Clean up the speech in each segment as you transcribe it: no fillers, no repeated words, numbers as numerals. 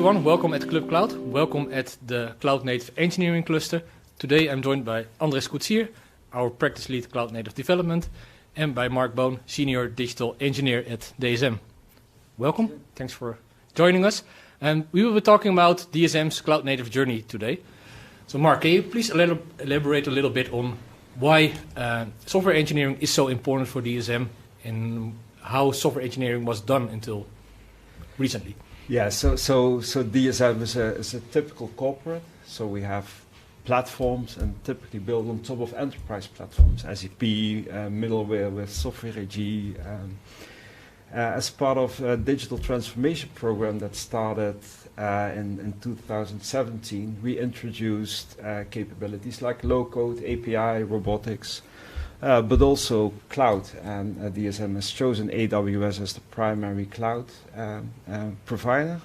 everyone, welcome at Club Cloud. Welcome at the Cloud Native Engineering Cluster. Today I'm joined by Andrès Koetsier, our Practice Lead Cloud Native Development, and by Mark Boon, Senior Digital Engineer at DSM. Welcome, thanks for joining us. And we will be talking about DSM's Cloud Native journey today. So Mark, can you please elaborate a little bit on why software engineering is so important for DSM and how software engineering was done until recently? Yeah, so DSM is a typical corporate. So we have platforms and typically built on top of enterprise platforms, SAP, middleware with Software AG. As part of a digital transformation program that started in 2017, we introduced capabilities like low-code, API, robotics, but also cloud. And DSM has chosen AWS as the primary cloud provider.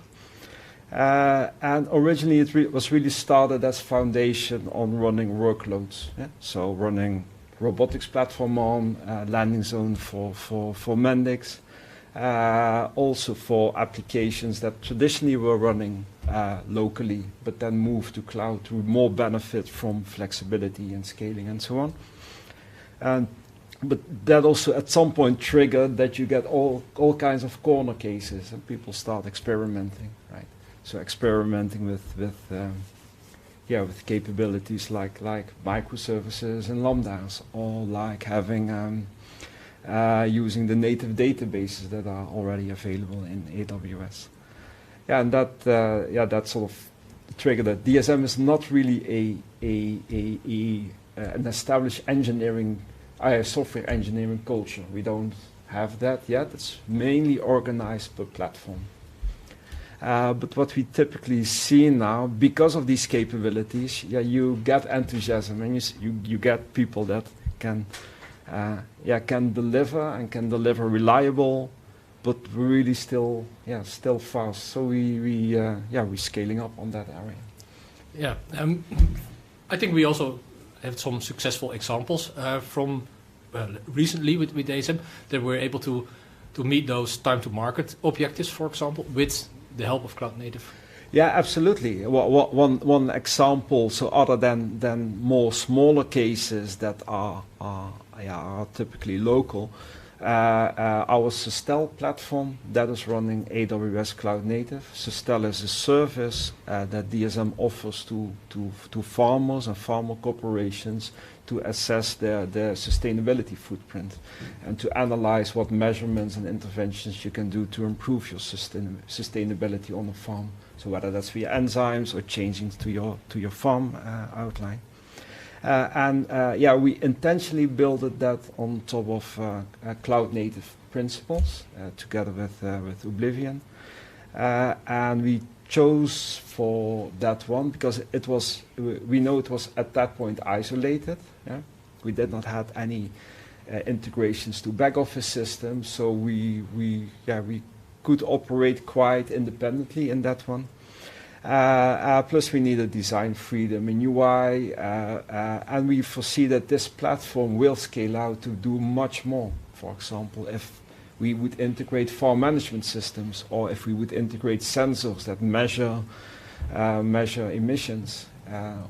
And originally it was really started as foundation on running workloads. Yeah? So running robotics platform on, landing zone for Mendix. Also for applications that traditionally were running locally, but then moved to cloud to more benefit from flexibility and scaling and so on. But that also at some point triggered that you get all kinds of corner cases and people start experimenting, right? So experimenting with capabilities like microservices and lambdas, or like having using the native databases that are already available in AWS. Yeah, and that sort of triggered that. DSM is not really an established software engineering culture. We don't have that yet. It's mainly organized per platform. But what we typically see now, because of these capabilities, you get enthusiasm and you get people that can deliver reliable, but really still fast. So we're scaling up on that area. Yeah, I think we also have some successful examples from recently with DSM that we're able to meet those time to market objectives, for example, with the help of Cloud Native. Yeah, absolutely. One example, so other than more smaller cases that are typically local, our Sustel platform that is running AWS Cloud Native. Sustel is a service that DSM offers to farmers and farmer corporations to assess their sustainability footprint and to analyze what measurements and interventions you can do to improve your sustainability on a farm. So whether that's via enzymes or changing to your farm outline. We intentionally built that on top of cloud native principles together with Oblivion. And we chose for that one because we know it was at that point isolated. Yeah? We did not have any integrations to back office systems, so we could operate quite independently in that one. Plus we needed design freedom in UI, and we foresee that this platform will scale out to do much more. For example, if we would integrate farm management systems, or if we would integrate sensors that measure emissions,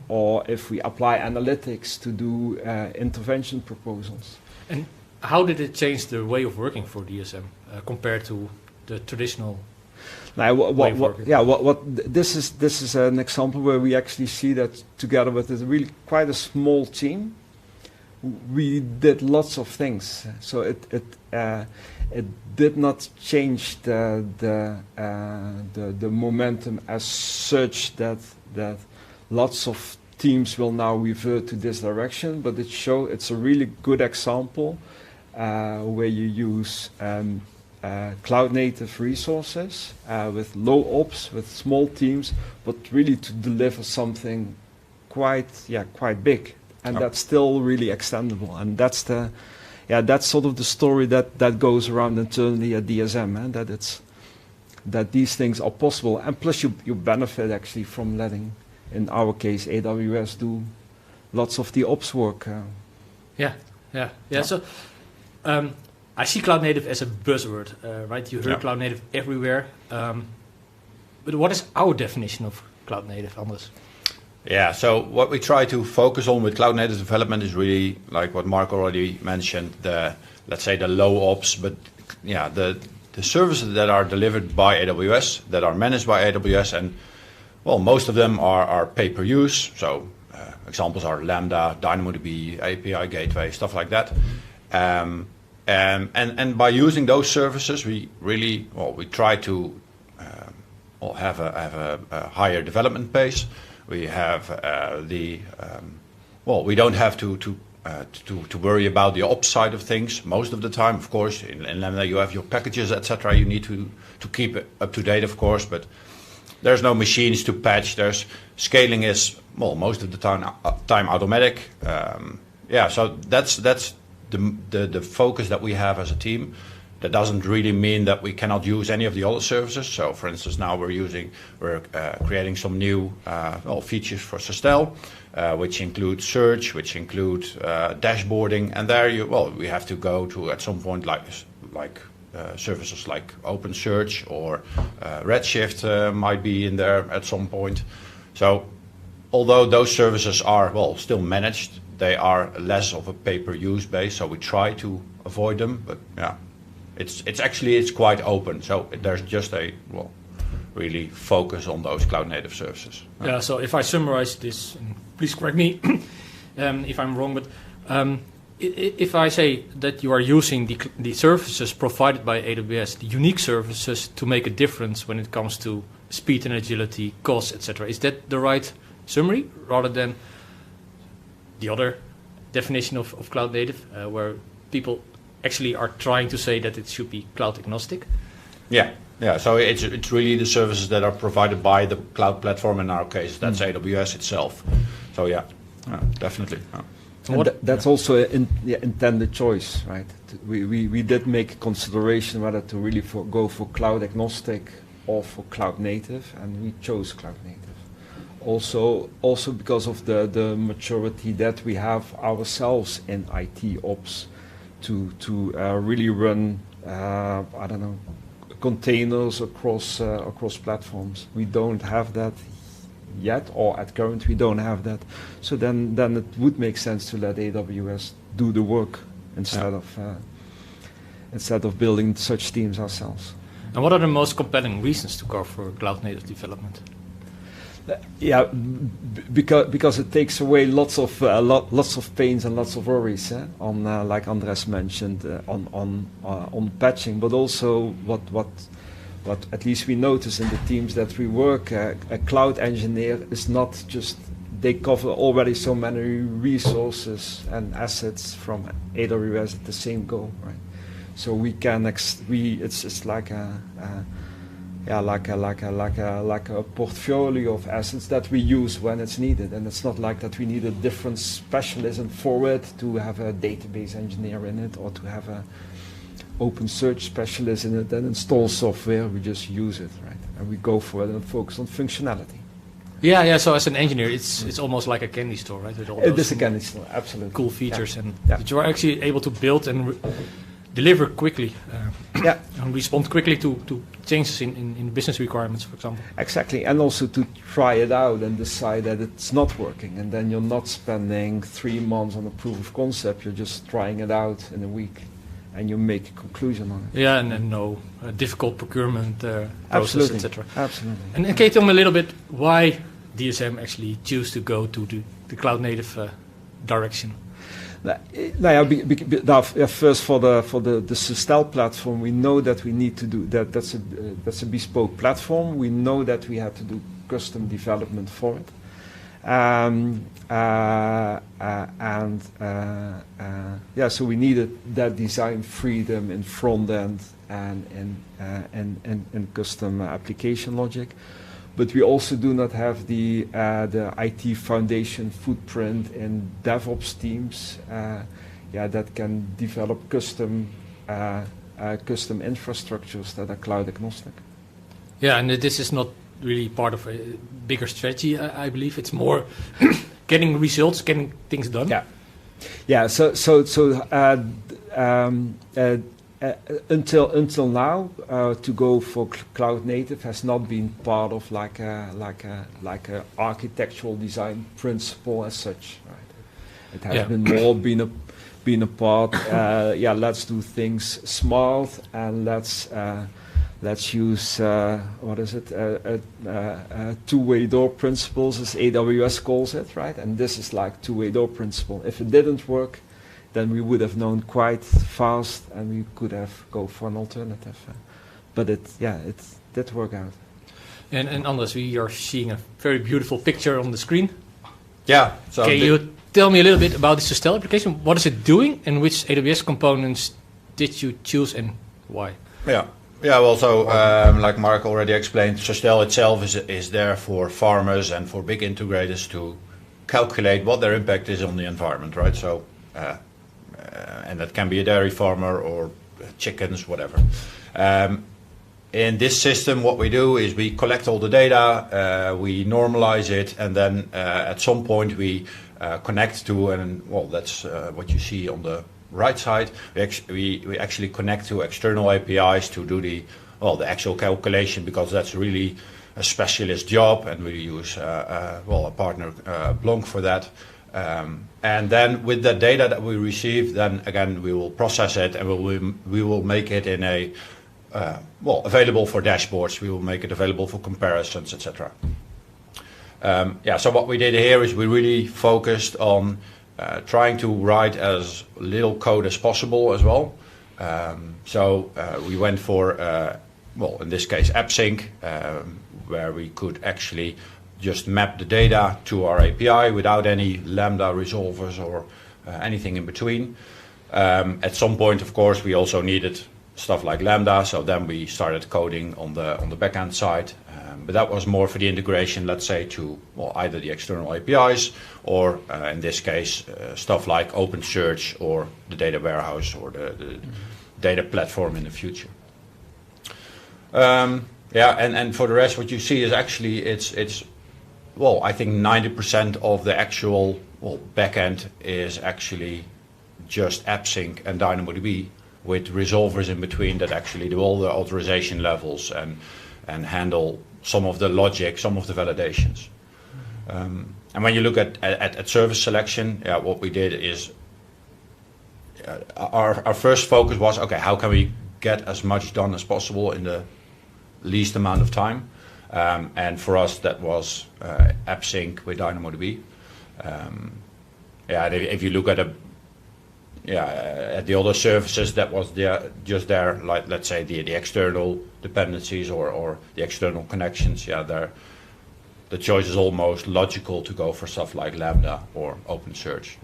or if we apply analytics to do intervention proposals. And how did it change the way of working for DSM compared to the traditional? This is an example where we actually see that together with really quite a small team, we did lots of things. So it did not change the momentum as such that lots of teams will now revert to this direction, but it's a really good example where you use cloud native resources with low ops, with small teams, but really to deliver something quite big, and that's still really extendable. And that's sort of the story that goes around internally at DSM, that these things are possible, and plus you benefit actually from letting, in our case, AWS do lots of the ops work. So I see cloud native as a buzzword, right? You hear cloud native everywhere. But what is our definition of cloud native, Andrès? Yeah, so what we try to focus on with cloud native development is really like what Mark already mentioned, let's say the low ops, but yeah, the services that are delivered by AWS, that are managed by AWS, and well, most of them are pay-per-use. So examples are Lambda, DynamoDB, API Gateway, stuff like that. And by using those services, we really, we try to have a higher development pace. We have we don't have to worry about the ops side of things most of the time. Of course, in Lambda you have your packages, etc. You need to keep it up to date, of course, but there's no machines to patch. There's scaling is most of the time automatic. So that's the focus that we have as a team. That doesn't really mean that we cannot use any of the other services. So, for instance, now we're creating some new features for Steyn, which include search, which include dashboarding, and there we have to go to at some point like services like OpenSearch or Redshift might be in there at some point. So, although those services are still managed, they are less of a pay-per-use base. So we try to avoid them, but yeah. It's quite open, so there's just really focus on those cloud native services. Yeah. So if I summarize this, and please correct me if I'm wrong, but if I say that you are using the services provided by AWS, the unique services, to make a difference when it comes to speed and agility, cost, etc., is that the right summary rather than the other definition of cloud native, where people actually are trying to say that it should be cloud agnostic? Yeah. So it's really the services that are provided by the cloud platform. In our case, that's AWS itself. So yeah, definitely. And that's also an intended choice, right? We did make a consideration whether to really go for cloud agnostic or for cloud native, and we chose cloud native. Also because of the maturity that we have ourselves in IT ops. To really run, containers across platforms. We don't have that yet, or at current we don't have that. So then it would make sense to let AWS do the work instead of building such teams ourselves. And what are the most compelling reasons to go for cloud native development? Yeah, because it takes away lots of pains and lots of worries on like Andrès mentioned on patching, but also what at least we notice in the teams that we work, a cloud engineer is not just, they cover already so many resources and assets from AWS at the same go, right? So we can it's like a portfolio of assets that we use when it's needed, and it's not like that we need a different specialism for it, to have a database engineer in it or to have a open search specialist in it and install software. We just use it, right? And we go for it and focus on functionality. Yeah. So as an engineer, it's almost like a candy store, right? With all it is a candy store, absolutely. Cool features, and that you are actually able to build and deliver quickly, and respond quickly to changes in business requirements, for example. Exactly, and also to try it out and decide that it's not working, and then you're not spending 3 months on a proof of concept. You're just trying it out in a week, and you make a conclusion on it. Yeah, and then no difficult procurement process, etc. Absolutely. And can you tell me a little bit why DSM actually choose to go to the cloud native direction? First for the Steyn platform, we know that we need to do that. That's a bespoke platform. We know that we have to do custom development for it, so we needed that design freedom in front end and in custom application logic. But we also do not have the IT foundation footprint in DevOps teams that can develop custom infrastructures that are cloud agnostic. Yeah, and this is not really part of a bigger strategy, I believe. It's more getting results, getting things done. Yeah. So until now, to go for cloud native has not been part of like a architectural design principle as such. Right? It has been more been a part. Let's do things smart and let's use what is it? Two-way door principles, as AWS calls it, right? And this is like two-way door principle. If it didn't work, then we would have known quite fast, and we could have go for an alternative. But it did work out. And Andrès, we are seeing a very beautiful picture on the screen. Yeah. So can you tell me a little bit about the Sustell application? What is it doing, and which AWS components did you choose, and why? Yeah. Yeah, well, so like Mark already explained, Sustell itself is there for farmers and for big integrators to calculate what their impact is on the environment, right? So, and that can be a dairy farmer or chickens, whatever. In this system, what we do is we collect all the data, we normalize it, and then at some point we connect to, and well, that's what you see on the right side. We actually connect to external APIs to do the actual calculation, because that's really a specialist job, and we use a partner Blanc for that. And then with the data that we receive, then again we will process it, and we will make it in a available for dashboards. We will make it available for comparisons, etc. So what we did here is we really focused on trying to write as little code as possible as well. So we went for, in this case, AppSync, where we could actually just map the data to our API without any Lambda resolvers or anything in between. At some point, of course, we also needed stuff like Lambda, so then we started coding on the backend side. But that was more for the integration, let's say, to either the external APIs or, in this case, stuff like OpenSearch or the data warehouse or the data platform in the future. And for the rest, what you see is actually it's I think 90% of the actual backend is actually just AppSync and DynamoDB with resolvers in between that actually do all the authorization levels and handle some of the logic, some of the validations. And when you look at service selection, what we did is our first focus was, okay, how can we get as much done as possible in the least amount of time? And for us, that was AppSync with DynamoDB. If you look at the other services, that was just there, like let's say the external dependencies or the external connections. The choice is almost logical to go for stuff like Lambda or OpenSearch.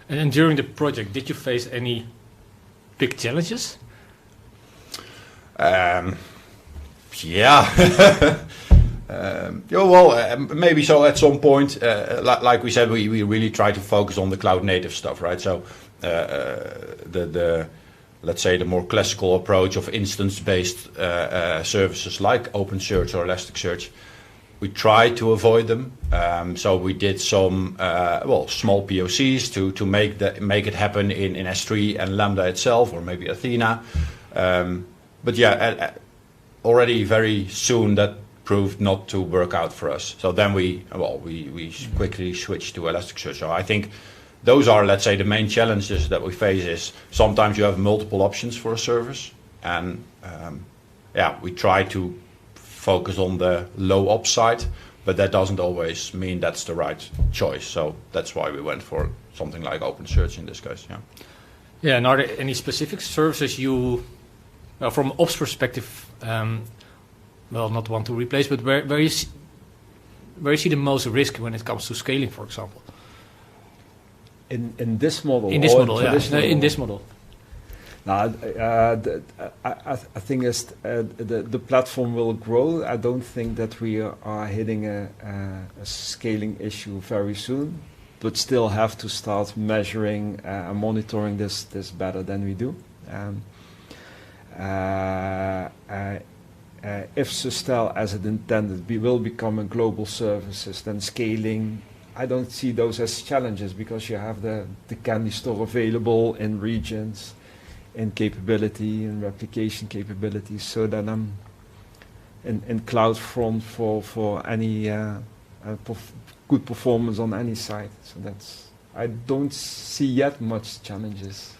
And then during the project, did you face any big challenges? Maybe so at some point. Like we said, we really try to focus on the cloud native stuff, right? So let's say the more classical approach of instance-based services like OpenSearch or Elasticsearch, we try to avoid them. So we did some small POCs to make it happen in S3 and Lambda itself, or maybe Athena. Already very soon that proved not to work out for us. So then we quickly switched to Elasticsearch. So I think those are, let's say, the main challenges that we face is sometimes you have multiple options for a service, and we try to focus on the low ops side, but that doesn't always mean that's the right choice. So that's why we went for something like OpenSearch in this case. And are there any specific services you, from an ops perspective, not want to replace, but where you see the most risk when it comes to scaling, for example? In this model? In this model, in this model. I think the platform will grow. I don't think that we are hitting a scaling issue very soon, but still have to start measuring and monitoring this better than we do. If Sustell, as it intended, will become a global services, then scaling, I don't see those as challenges, because you have the candy store available in regions, in capability and replication capabilities, so that I'm in cloud front for any good performance on any side. So I don't see yet much challenges.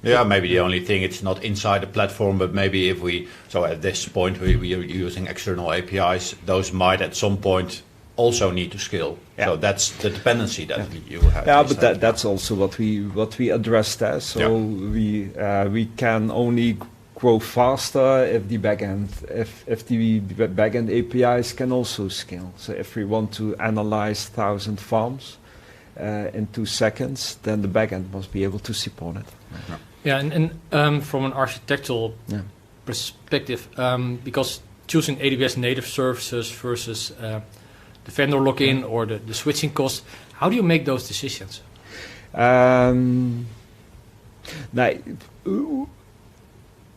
Yeah, maybe the only thing, it's not inside the platform, but maybe so at this point we are using external APIs, those might at some point also need to scale. Yeah. So that's the dependency that you have. Yeah, but that's also what we addressed there. So we can only grow faster if the backend APIs can also scale. So if we want to analyze 1,000 farms in 2 seconds, then the backend must be able to support it. Yeah, and from an architectural perspective, because choosing AWS native services versus the vendor login or the switching cost, how do you make those decisions? Now,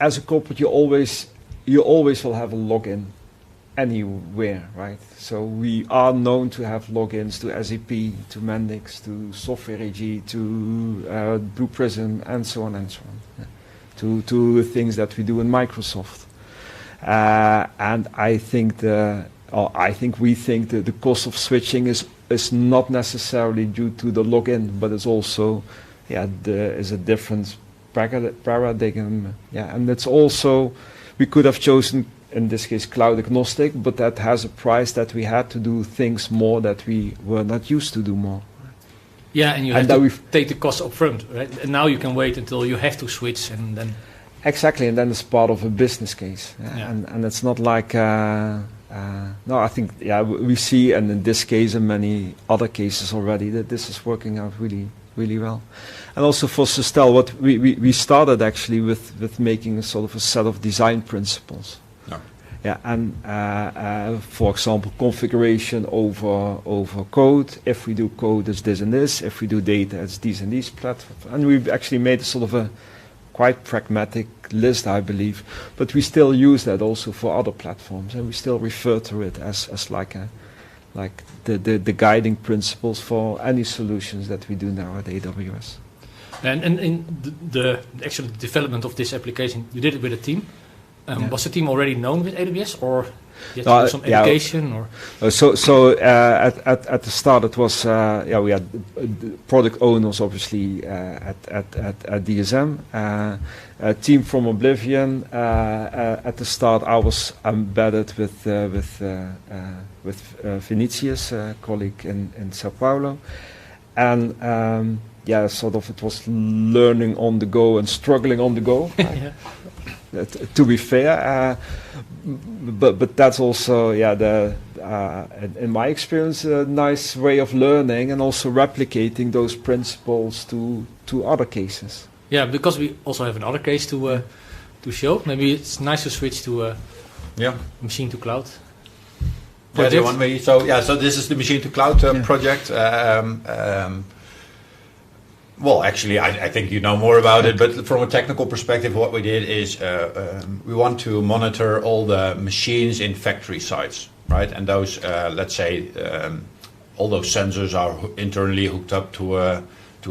as a corporate, you always will have a login anywhere, right? So we are known to have logins to SAP, to Mendix, to Software AG, to Blue Prism, and so on and so on. Yeah. To things that we do in Microsoft, and I think we think that the cost of switching is not necessarily due to the login, but it's also is a different paradigm. Yeah, and it's also, we could have chosen in this case cloud agnostic, but that has a price that we had to do things more that we were not used to do more. Yeah, and you have to take the cost up front, right? And now you can wait until you have to switch, and then... Exactly, and then it's part of a business case. And it's not like... no, I think, we see, and in this case and many other cases already, that this is working out really, really well. And also for Sustel, what we started actually with making a sort of a set of design principles. Yeah, and for example, configuration over code. If we do code, it's this and this. If we do data, it's these and these platforms. And we've actually made a sort of a quite pragmatic list, I believe. But we still use that also for other platforms, and we still refer to it as like the guiding principles for any solutions that we do now at AWS. And in the actual development of this application, you did it with a team. Was the team already known with AWS, or you had to do some education? Or so at the start it was we had product owners obviously at DSM, a team from Oblivion. At the start I was embedded with Vinicius, a colleague in Sao Paulo, and sort of it was learning on the go and struggling on the go. To be fair, but that's also in my experience a nice way of learning and also replicating those principles to other cases. Yeah, because we also have another case to show. Maybe it's nice to switch to machine to cloud. So this is the machine to cloud project. Well, actually, I think you know more about it, but from a technical perspective, what we did is we want to monitor all the machines in factory sites, right? And those, let's say, all those sensors are internally hooked up to a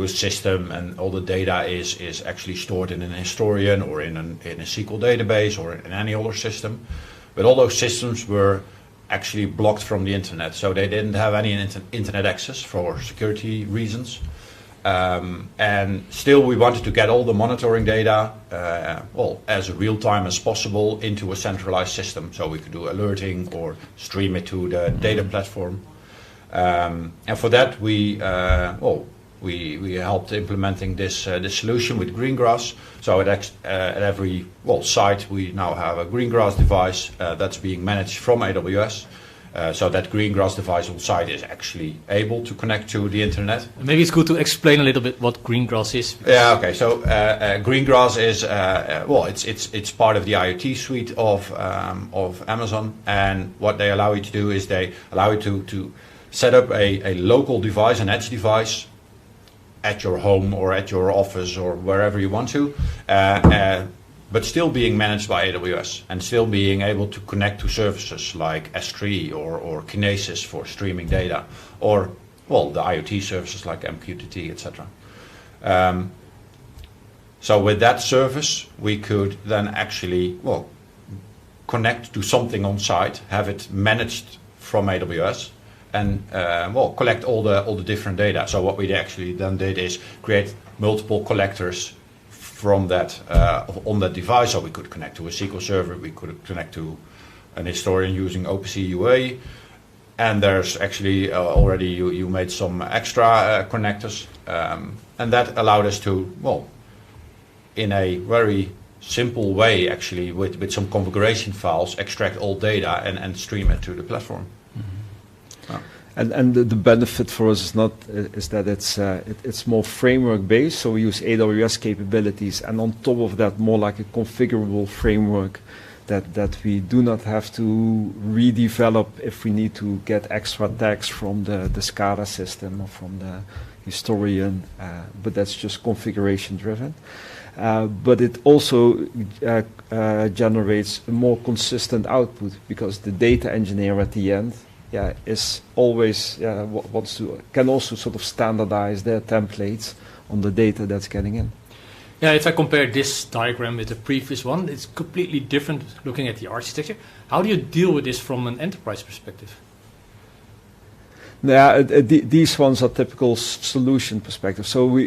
system, and all the data is actually stored in an historian or in a SQL database or in any other system. But all those systems were actually blocked from the internet, so they didn't have any internet access for security reasons. And still we wanted to get all the monitoring data as real time as possible into a centralized system, so we could do alerting or stream it to the data platform. And for that we helped implementing this solution with Greengrass. So at every site we now have a Greengrass device that's being managed from AWS. So that Greengrass device on site is actually able to connect to the internet. Maybe it's good to explain a little bit what Greengrass is. Yeah, okay. So Greengrass is it's part of the IoT suite of Amazon, and what they allow you to do is they allow you to set up a local device, an edge device, at your home or at your office or wherever you want to. But still being managed by AWS and still being able to connect to services like S3 or Kinesis for streaming data, or the IoT services like MQTT, etc. So with that service, we could then actually, well, connect to something on site, have it managed from AWS, and well, collect all the different data. So what we actually then did is create multiple collectors from that on that device. So we could connect to a SQL server, we could connect to an historian using OPC UA, and there's actually already you made some extra connectors, and that allowed us to, well, in a very simple way, actually, with some configuration files, extract all data and stream it to the platform. Mm-hmm. And the benefit for us is that it's more framework based. So we use AWS capabilities, and on top of that, more like a configurable framework that we do not have to redevelop if we need to get extra tags from the SCADA system or from the historian. But that's just configuration driven. But it also generates a more consistent output, because the data engineer at the end, is always can also sort of standardize their templates on the data that's getting in. Yeah, if I compare this diagram with the previous one, it's completely different looking at the architecture. How do you deal with this from an enterprise perspective? Yeah, these ones are typical solution perspective. So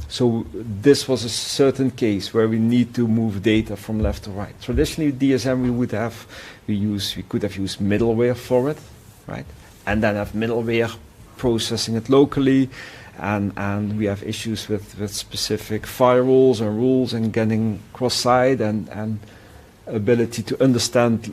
so this was a certain case where we need to move data from left to right. Traditionally, DSM we could have used middleware for it, right? And then have middleware processing it locally, and we have issues with specific firewalls and rules and getting cross-site and ability to understand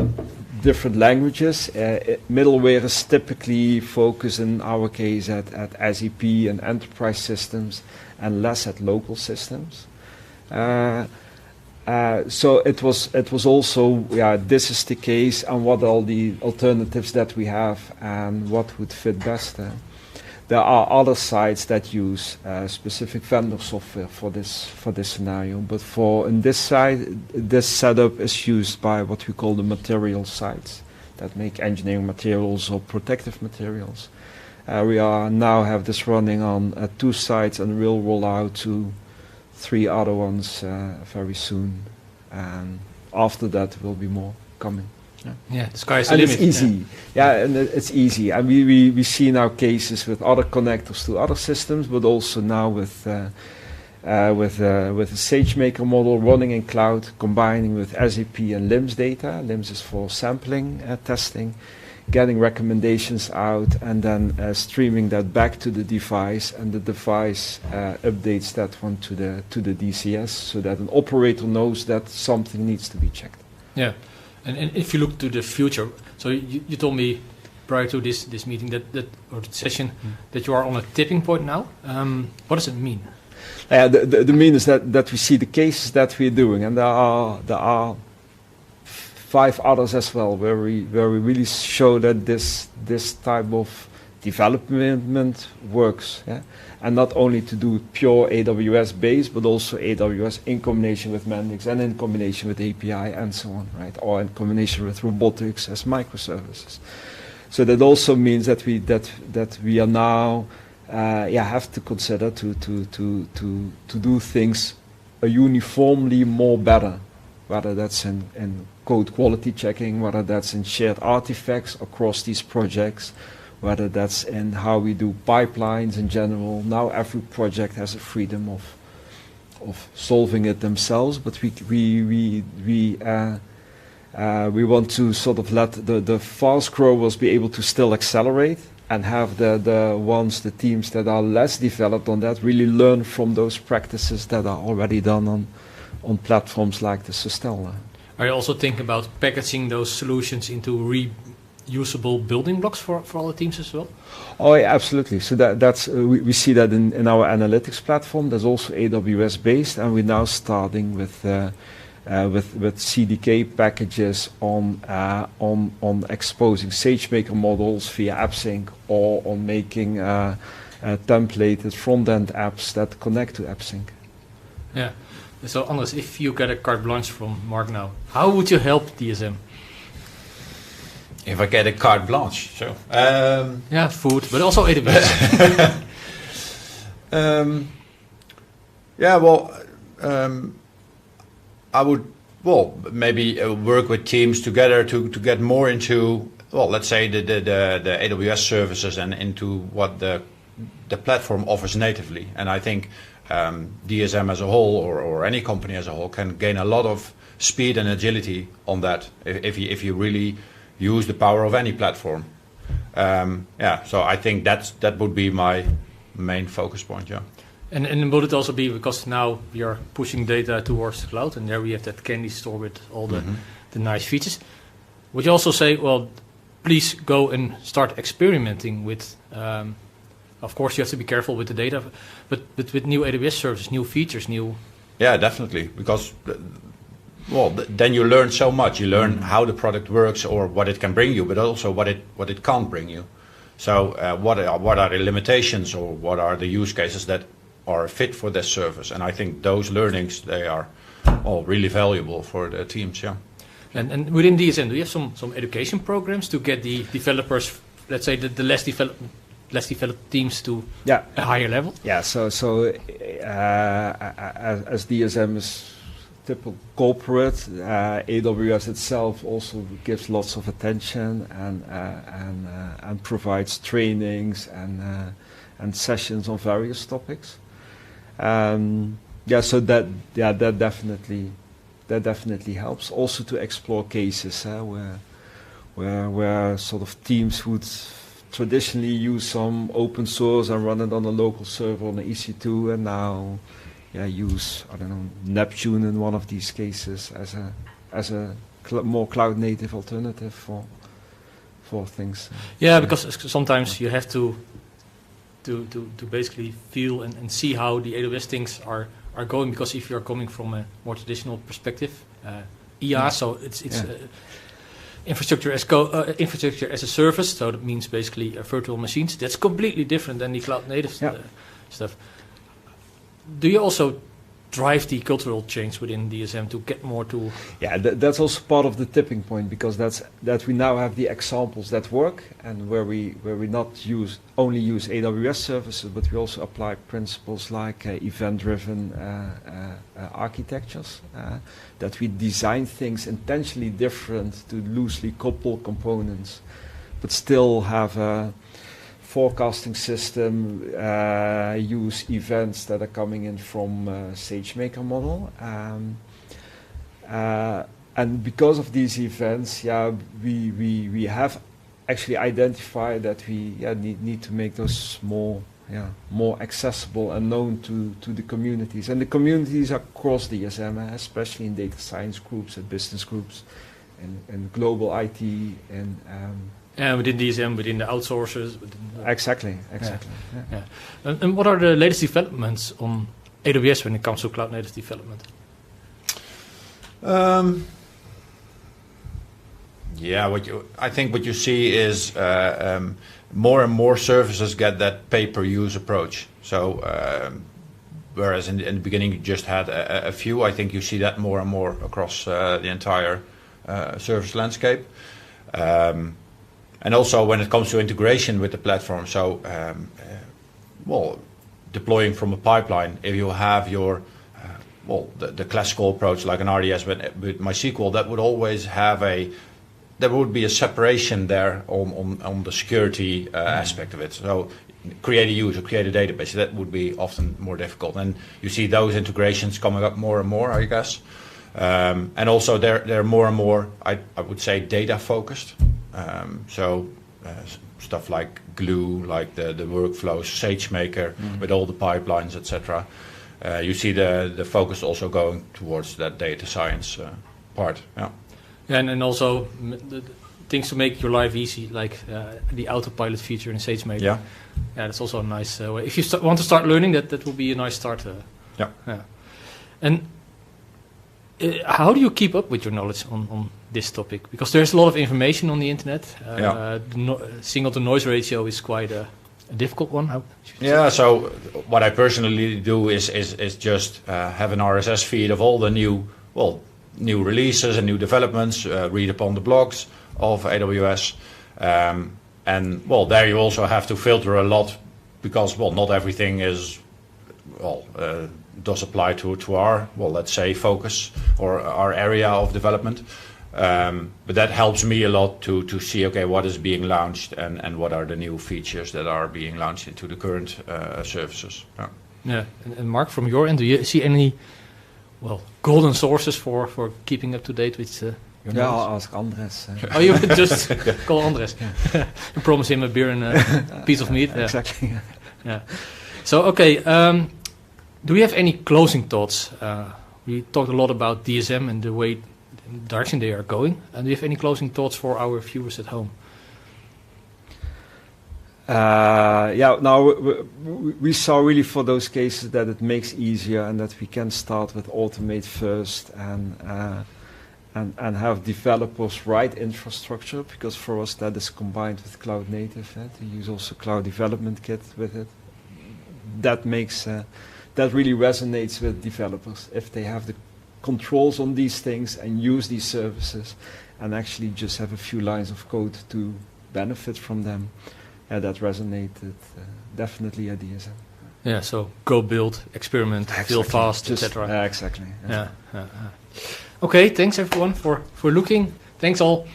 different languages. Middleware is typically focused in our case at SAP and enterprise systems, and less at local systems. So it was also, this is the case, and what are the alternatives that we have, and what would fit best. There are other sites that use specific vendor software for this scenario, but in this site, this setup is used by what we call the material sites that make engineering materials or protective materials. We now have this running on 2 sites, and we'll roll out to 3 other ones very soon, and after that there will be more coming. Yeah, the sky is the limit. It's easy. And it's easy. And we see now cases with other connectors to other systems, but also now with a SageMaker model running in cloud, combining with SAP and LIMS data. LIMS is for sampling testing, getting recommendations out, and then streaming that back to the device, and the device updates that one to the DCS, so that an operator knows that something needs to be checked. Yeah. And if you look to the future, so you told me prior to this meeting or session that you are on a tipping point now. What does it mean? The mean is that we see the cases that we're doing, and there are 5 others as well where we really show that this type of development works. And not only to do pure AWS based, but also AWS in combination with Mendix and in combination with API and so on, right? Or in combination with robotics as microservices. So that also means that we are now have to consider to do things uniformly more better, whether that's in code quality checking, whether that's in shared artifacts across these projects, whether that's in how we do pipelines in general. Now every project has a freedom of solving it themselves, but we want to sort of let the fast growers be able to still accelerate, and have the teams that are less developed on that really learn from those practices that are already done on platforms like the Sustel. Are you also thinking about packaging those solutions into reusable building blocks for all the teams as well? Oh, yeah, absolutely. So that's we see that in our analytics platform. That's also AWS based, and we're now starting with CDK packages on exposing SageMaker models via AppSync, or on making templated front-end apps that connect to AppSync. Yeah. So, Andrès, if you get a carte blanche from Mark now, how would you help DSM? If I get a carte blanche, so food, but also AWS. Yeah, well, I would maybe work with teams together to get more into, well, let's say the AWS services and into what the platform offers natively. And I think DSM as a whole, or any company as a whole, can gain a lot of speed and agility on that if you really use the power of any platform. So I think that would be my main focus point. Yeah. And would it also be, because now we are pushing data towards the cloud, and there we have that candy store with all the nice features. Would you also say, well, please go and start experimenting with, of course you have to be careful with the data, but with new AWS services, new features, new... Yeah, definitely, because then you learn so much. You learn how the product works or what it can bring you, but also what it can't bring you. So what are the limitations, or what are the use cases that are fit for this service? And I think those learnings, they are all really valuable for the teams. Yeah. And within DSM, do you have some education programs to get the developers, let's say the less developed teams, to a higher level? Yeah. So as DSM is typical corporate, AWS itself also gives lots of attention and provides trainings and sessions on various topics. So that definitely helps. Also to explore cases where sort of teams would traditionally use some open source and run it on a local server on the EC2, and now use, I don't know, Neptune in one of these cases as a more cloud native alternative for things. Yeah, because sometimes you have to basically feel and see how the AWS things are going, because if you're coming from a more traditional perspective, so it's infrastructure as a service, so that means basically virtual machines. That's completely different than the cloud native stuff. Do you also drive the cultural change within DSM to get more to... Yeah, that's also part of the tipping point, because that we now have the examples that work, and where we not only use AWS services, but we also apply principles like event-driven architectures, that we design things intentionally different to loosely couple components, but still have a forecasting system, use events that are coming in from SageMaker model, and because of these events, we have actually identified that we need to make those more accessible and known to the communities, and the communities are across DSM, especially in data science groups and business groups, and global IT and within DSM, within the outsourcers. Exactly. Yeah. And what are the latest developments on AWS when it comes to cloud native development? I think what you see is more and more services get that pay-per-use approach. So whereas in the beginning you just had a few, I think you see that more and more across the entire service landscape. And also when it comes to integration with the platform, so deploying from a pipeline, if you have your the classical approach like an RDS with MySQL, that would always have there would be a separation there on the security aspect of it. So create a user, create a database, that would be often more difficult. And you see those integrations coming up more and more, I guess. And also they're more and more, I would say, data focused. Stuff like Glue, like the workflows, SageMaker with all the pipelines, etc. You see the focus also going towards that data science part. Yeah. And also the things to make your life easy, like the autopilot feature in SageMaker. Yeah, that's also a nice way. If you want to start learning, that will be a nice start. Yeah. And how do you keep up with your knowledge on this topic? Because there's a lot of information on the internet. Signal-to-noise ratio is quite a difficult one. So what I personally do is just have an RSS feed of all the new releases and new developments, read upon the blogs of AWS. And there you also have to filter a lot, because not everything is does apply to our, well, let's say, focus or our area of development. But that helps me a lot to see, okay, what is being launched and what are the new features that are being launched into the current services. Yeah. Yeah, and Mark, from your end, do you see any, golden sources for keeping up to date with your knowledge? I'll ask Andrès. Oh, you would just call Andrès and promise him a beer and a piece of meat. Yeah. Exactly. Yeah. So, okay, do we have any closing thoughts? We talked a lot about DSM and the direction they are going. And do you have any closing thoughts for our viewers at home? We saw really for those cases that it makes easier and that we can start with automate first and have developers write infrastructure, because for us that is combined with cloud native, to use also cloud development kit with it. That makes that really resonates with developers if they have the controls on these things and use these services and actually just have a few lines of code to benefit from them. That resonated definitely at DSM. Yeah, so go build, experiment, build fast, etc. Exactly. Yeah. Okay, thanks everyone for looking. Thanks all.